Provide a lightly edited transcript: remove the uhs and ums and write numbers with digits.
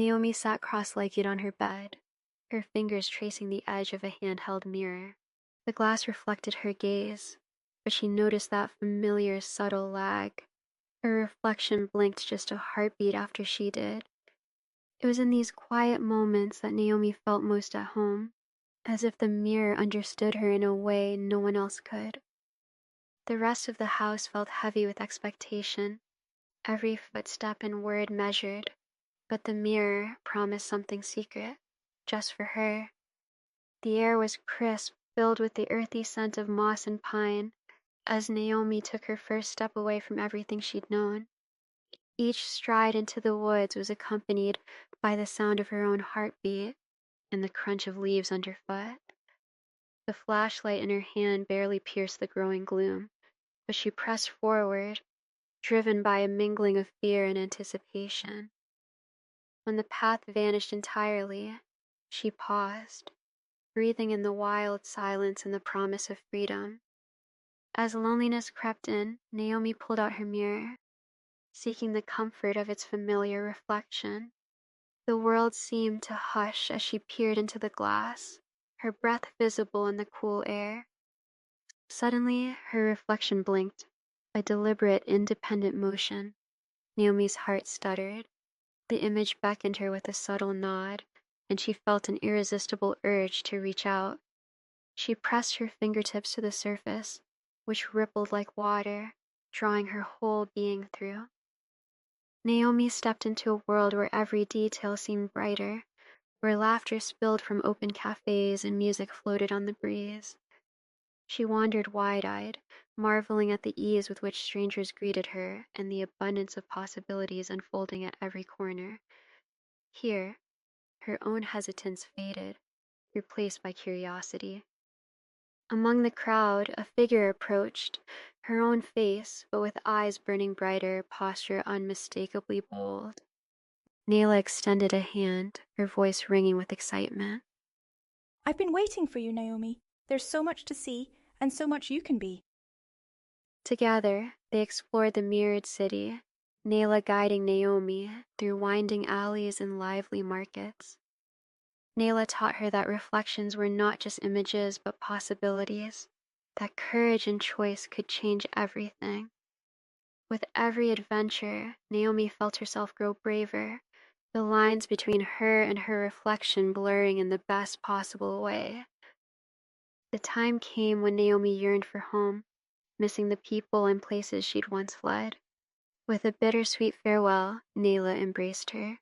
Naomi sat cross-legged on her bed, her fingers tracing the edge of a handheld mirror. The glass reflected her gaze, but she noticed that familiar, subtle lag. Her reflection blinked just a heartbeat after she did. It was in these quiet moments that Naomi felt most at home, as if the mirror understood her in a way no one else could. The rest of the house felt heavy with expectation, every footstep and word measured, but the mirror promised something secret, just for her. The air was crisp, filled with the earthy scent of moss and pine, as Naomi took her first step away from everything she'd known. Each stride into the woods was accompanied by the sound of her own heartbeat and the crunch of leaves underfoot. The flashlight in her hand barely pierced the growing gloom, but she pressed forward, driven by a mingling of fear and anticipation. When the path vanished entirely, she paused, breathing in the wild silence and the promise of freedom. As loneliness crept in, Naomi pulled out her mirror, seeking the comfort of its familiar reflection. The world seemed to hush as she peered into the glass, her breath visible in the cool air. Suddenly, her reflection blinked, a deliberate, independent motion. Naomi's heart stuttered. The image beckoned her with a subtle nod, and she felt an irresistible urge to reach out. She pressed her fingertips to the surface, which rippled like water, drawing her whole being through. Naomi stepped into a world where every detail seemed brighter, where laughter spilled from open cafes and music floated on the breeze. She wandered wide-eyed, marveling at the ease with which strangers greeted her and the abundance of possibilities unfolding at every corner. Here, her own hesitance faded, replaced by curiosity. Among the crowd, a figure approached, her own face, but with eyes burning brighter, posture unmistakably bold. Nayla extended a hand, her voice ringing with excitement. I've been waiting for you, Naomi. There's so much to see, and so much you can be. Together, they explored the mirrored city, Nayla guiding Naomi through winding alleys and lively markets. Nayla taught her that reflections were not just images but possibilities, that courage and choice could change everything. With every adventure, Naomi felt herself grow braver, the lines between her and her reflection blurring in the best possible way. The time came when Naomi yearned for home, missing the people and places she'd once fled. With a bittersweet farewell, Nayla embraced her.